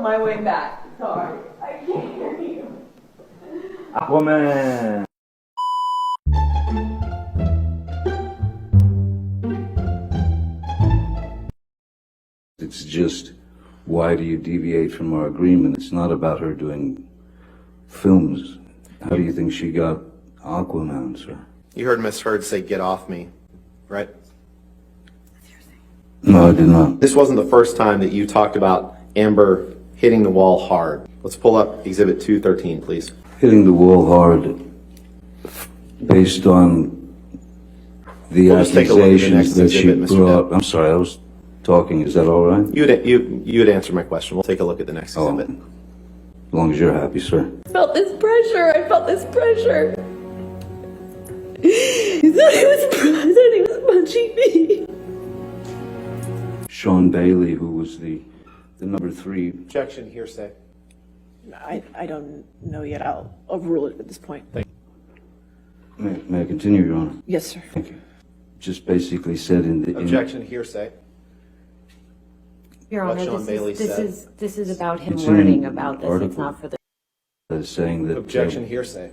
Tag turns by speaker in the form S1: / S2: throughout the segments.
S1: on my way back. Sorry, I can't hear you.
S2: Aquaman! It's just, why do you deviate from our agreement? It's not about her doing films. How do you think she got Aquaman, sir?
S3: You heard Miss Heard say, "Get off me," right?
S2: No, I did not.
S3: This wasn't the first time that you talked about Amber hitting the wall hard. Let's pull up Exhibit 213, please.
S2: Hitting the wall hard, based on the
S3: We'll just take a look at the
S2: accusations
S3: next
S2: that she
S3: exhibit, Mr.
S2: brought.
S3: Depp.
S2: I'm sorry, I was talking. Is that all right?
S3: You had answered my question. We'll take a look at the next exhibit.
S2: As long as you're happy, sir.
S1: I felt this pressure. He thought he was punching me.
S2: Sean Bailey, who was the number 3.
S3: Objection, hearsay.
S1: I don't know yet. I'll overrule it at this point.
S2: May I continue, Your Honor?
S1: Yes, sir.
S2: Thank you. Just basically said in the...
S3: Objection, hearsay.
S4: Your
S3: What
S4: Honor,
S3: Sean Bailey said.
S4: this is about him
S2: It's in
S4: learning
S2: an
S4: about this.
S2: article.
S4: It's not for the...
S2: saying that...
S3: Objection, hearsay.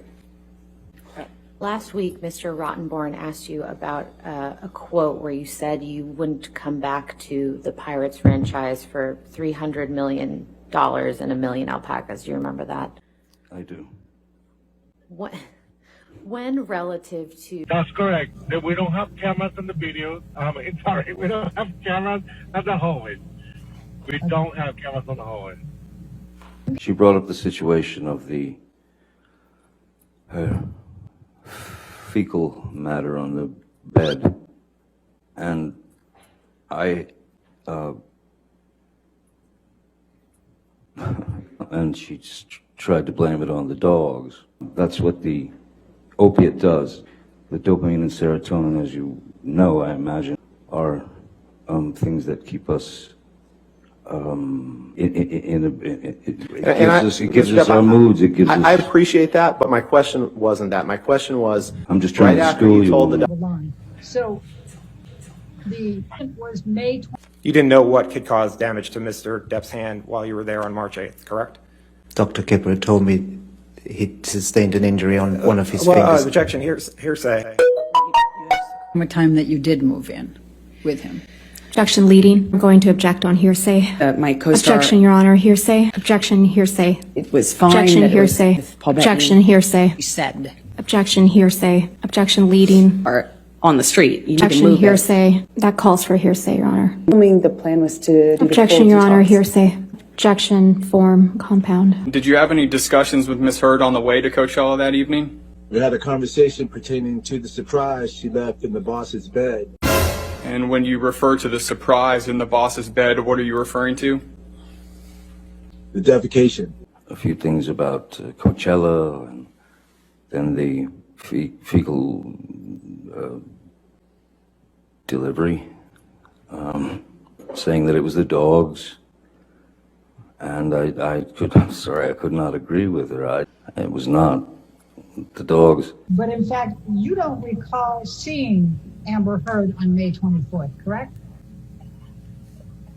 S4: Last week, Mr. Rottenborn asked you about a quote where you said you wouldn't come back to the Pirates franchise for $300 million and a million alpacas. Do you remember that?
S2: I do.
S4: What? When relative to...
S5: That's correct. We don't have cameras in the videos. Sorry, we don't have cameras at the hallway. We don't have cameras on the hallway.
S2: She brought up the situation of her fecal matter on the bed, and and she just tried to blame it on the dogs. That's what the opiate does. The dopamine and serotonin, as you know, I imagine, are things that keep us it gives us our moods. It gives us...
S3: I appreciate that, but my question wasn't that. My question was,
S2: I'm just trying
S3: right
S2: to
S3: after
S2: school
S3: you told
S2: you.
S3: the
S6: So the was May 20th.
S7: You didn't know what could cause damage to Mr. Depp's hand while you were there on March 8th, correct?
S8: Dr. Kipper told me he sustained an injury on one of his fingers.
S7: Objection, hearsay.
S9: What time that you did move in with him?
S10: Objection leading. I'm going to object on hearsay.
S9: My co-star.
S10: Objection, Your Honor. Hearsay. Objection, hearsay.
S9: It was fine.
S10: Objection,
S9: that it was
S10: hearsay.
S9: with Paul
S10: Objection,
S9: Bettany.
S10: hearsay.
S9: You said.
S10: Objection, hearsay. Objection leading.
S9: Or on the street. You need to
S10: Objection,
S9: move it.
S10: hearsay. That calls for hearsay, Your Honor.
S9: Assuming the plan was to do
S10: Objection,
S9: the
S10: Your Honor.
S9: detox.
S10: Hearsay. Objection, form, compound.
S11: Did you have any discussions with Miss Heard on the way to Coachella that evening?
S12: We had a conversation pertaining to the surprise she left in the boss's bed.
S11: And when you refer to the surprise in the boss's bed, what are you referring to?
S12: The defecation.
S2: A few things about Coachella, and then the fecal delivery, saying that it was the dogs. And I could not agree with her. It was not the dogs.
S6: But in fact, you don't recall seeing Amber Heard on May 24th, correct?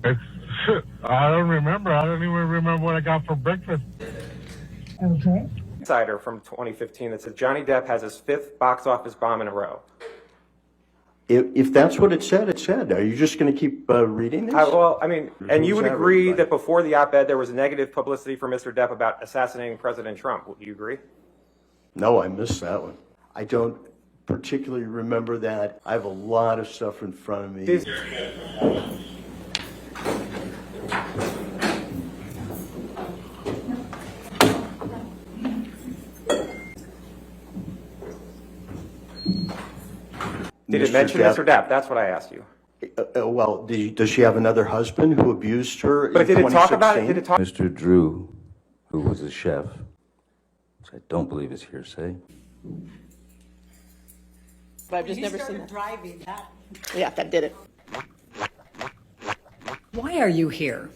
S5: I don't remember. I don't even remember what I got for breakfast.
S6: Okay.
S7: Insider from 2015 that said Johnny Depp has his 5th box office bomb in a row.
S13: If that's what it said, it said. Are you just going to keep reading this?
S7: And you would agree that before the op-ed there was negative publicity for Mr. Depp about assassinating President Trump. Do you agree?
S13: No, I missed that one. I don't particularly remember that. I have a lot of stuff in front of me.
S7: Did it mention Mr. Depp? That's what I asked you.
S13: Well, does she have another husband who abused her
S7: But
S13: in
S7: did it talk about it?
S13: 2016?
S2: Mr. Drew, who was a chef, which I don't believe is hearsay.
S1: But I've just never seen that.
S6: Driving that.
S1: Yeah, that did it.
S9: Why are you here?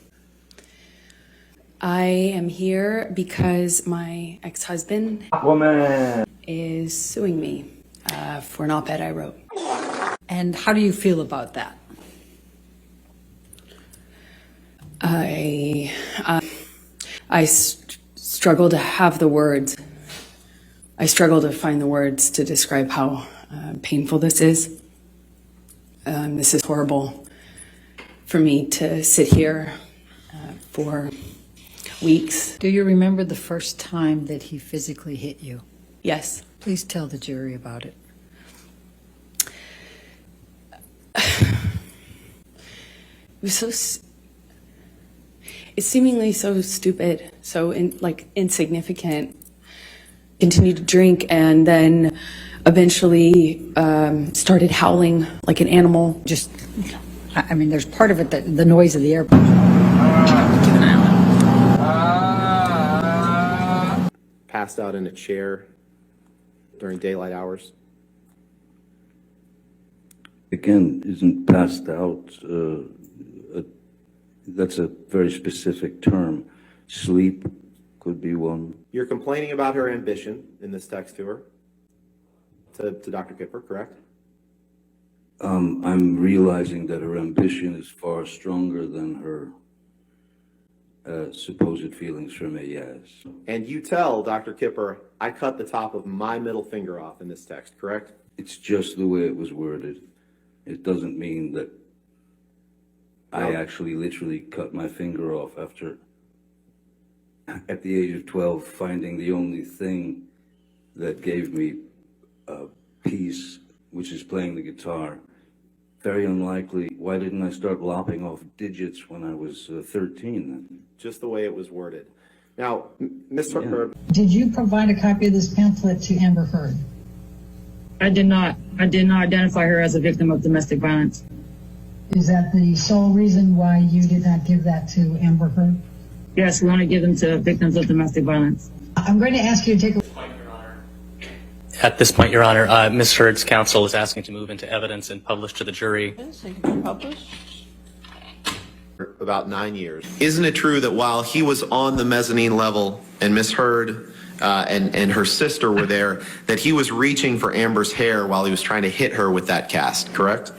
S9: I am here because my ex-husband is suing me for an op-ed I wrote. And how do you feel about that? I struggle to have the words. I struggle to find the words to describe how painful this is. This is horrible for me to sit here for weeks.
S14: Do you remember the first time that he physically hit you?
S9: Yes.
S14: Please tell the jury about it.
S9: It was so. It's seemingly so stupid, so insignificant. Continued to drink, and then eventually started howling like an animal.
S14: Just, I mean, there's part of it that the noise of the airport.
S3: Passed out in a chair during daylight hours.
S2: Again, isn't passed out, that's a very specific term. Sleep could be one.
S3: You're complaining about her ambition in this text to her, to Dr. Kipper, correct?
S2: I'm realizing that her ambition is far stronger than her supposed feelings for me, yes.
S3: And you tell Dr. Kipper, I cut the top of my middle finger off in this text, correct?
S2: It's just the way it was worded. It doesn't mean that I actually literally cut my finger off after, at the age of 12, finding the only thing that gave me peace, which is playing the guitar. Very unlikely. Why didn't I start lopping off digits when I was 13 then?
S3: Just the way it was worded. Now, Mr. Herb.
S6: Did you provide a copy of this pamphlet to Amber Heard?
S15: I did not. I did not identify her as a victim of domestic violence.
S6: Is that the sole reason why you did not give that to Amber Heard?
S15: Yes, we only give them to victims of domestic violence.
S6: I'm going to ask you to take a...
S16: At this point, Your Honor, Ms. Heard's counsel is asking to move into evidence and publish to the jury.
S3: About 9 years. Isn't it true that while he was on the mezzanine level and Miss Heard and her sister were there, that he was reaching for Amber's hair while he was trying to hit her with that cast, correct?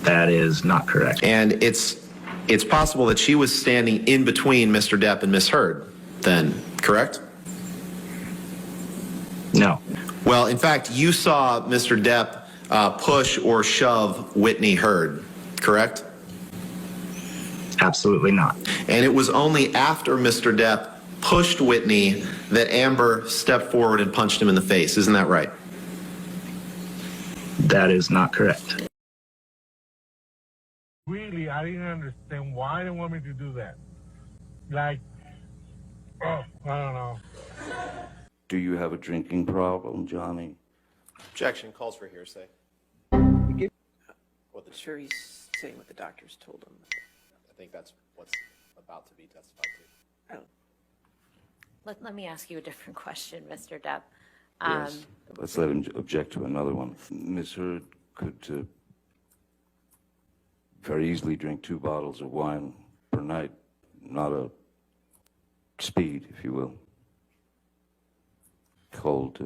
S17: That is not correct.
S3: And it's possible that she was standing in between Mr. Depp and Miss Heard then, correct?
S17: No.
S3: Well, in fact, you saw Mr. Depp push or shove Whitney Heard, correct?
S17: Absolutely not.
S3: And it was only after Mr. Depp pushed Whitney that Amber stepped forward and punched him in the face. Isn't that right?
S17: That is not correct.
S5: Really, I didn't understand why they want me to do that. Like, oh, I don't know.
S2: Do you have a drinking problem, Johnny?
S3: Objection calls for hearsay.
S1: Sure, he's saying what the doctors told him.
S3: I think that's what's about to be testified to.
S4: Let me ask you a different question, Mr. Depp.
S2: Yes. Let's let him object to another one. Ms. Heard could very easily drink 2 bottles of wine per night, not a speed, if you will. Called,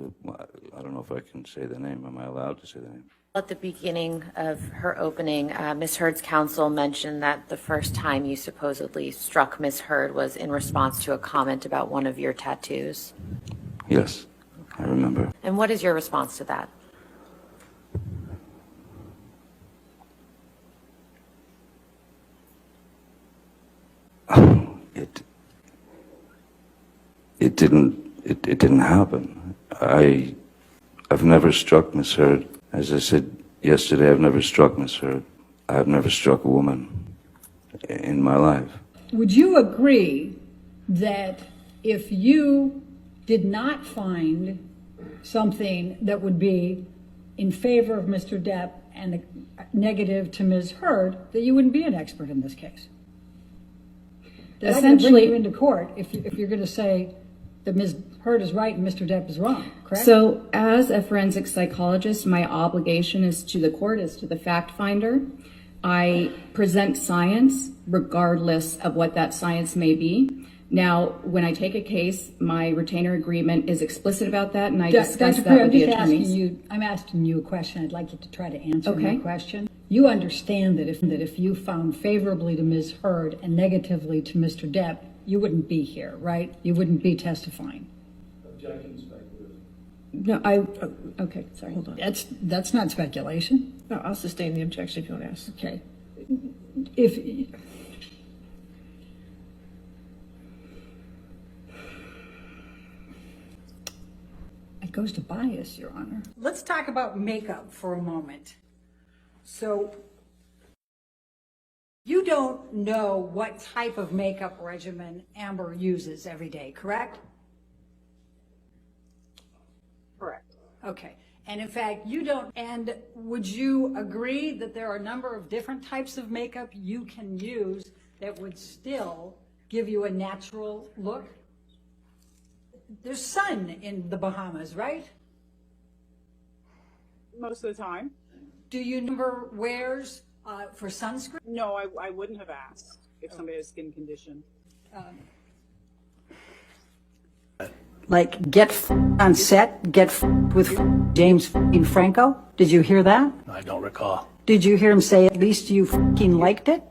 S2: I don't know if I can say the name. Am I allowed to say the name?
S4: At the beginning of her opening, Ms. Heard's counsel mentioned that the first time you supposedly struck Ms. Heard was in response to a comment about one of your tattoos.
S2: Yes, I remember.
S4: And what is your response to that?
S2: It didn't happen. I've never struck Miss Heard. As I said yesterday, I've never struck Miss Heard. I've never struck a woman in my life.
S18: Would you agree that if you did not find something that would be in favor of Mr. Depp and negative to Ms. Heard, that you wouldn't be an expert in this case? Essentially, bring you into court if you're going to say that Ms. Heard is right and Mr. Depp is wrong, correct?
S19: So as a forensic psychologist, my obligation is to the court, is to the fact finder. I present science regardless of what that science may be. Now, when I take a case, my retainer agreement is explicit about that, and I discuss
S18: Dr.
S19: that with the
S18: Perry,
S19: attorneys.
S18: I'm asking you a question. I'd like you to try to answer
S19: Okay.
S18: my question. You understand that if you found favorably to Ms. Heard and negatively to Mr. Depp, you wouldn't be here, right? You wouldn't be testifying.
S19: No, okay, sorry.
S18: Hold on. That's not speculation.
S1: No, I'll sustain the objection if you want to ask.
S18: Okay. If it goes to bias, Your Honor. Let's talk about makeup for a moment. So you don't know what type of makeup regimen Amber uses every day, correct? Correct. Okay. And in fact, you don't, and would you agree that there are a number of different types of makeup you can use that would still give you a natural look? There's sun in the Bahamas, right?
S20: Most of the time.
S18: Do you number wears for sunscreen?
S20: No, I wouldn't have asked if somebody has skin condition.
S14: Like, get on set, get with James Franco? Did you hear that?
S16: I don't recall.
S14: Did you hear him say, at least you liked it?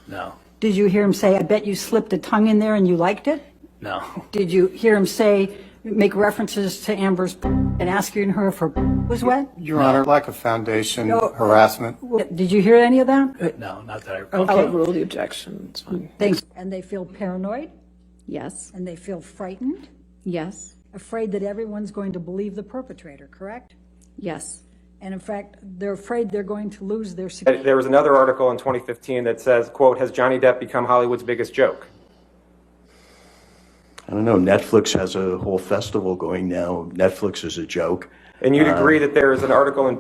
S16: No.
S14: Did you hear him say, I bet you slipped a tongue in there and you liked it?
S16: No.
S14: Did you hear him say, make references to Amber's and asking her if her was wet?
S21: Your Honor, lack of foundation, harassment.
S14: Did you hear any of that?
S16: No, not that I recall.
S1: I'll overrule the objection. It's fine.
S14: Thanks.
S18: And they feel paranoid?
S19: Yes.
S18: And they feel frightened?
S19: Yes.
S18: Afraid that everyone's going to believe the perpetrator, correct?
S19: Yes.
S18: And in fact, they're afraid they're going to lose their security.
S7: There was another article in 2015 that says, quote, has Johnny Depp become Hollywood's biggest joke?
S13: I don't know. Netflix has a whole festival going now. Netflix is a joke.
S7: And you'd agree that there is an article in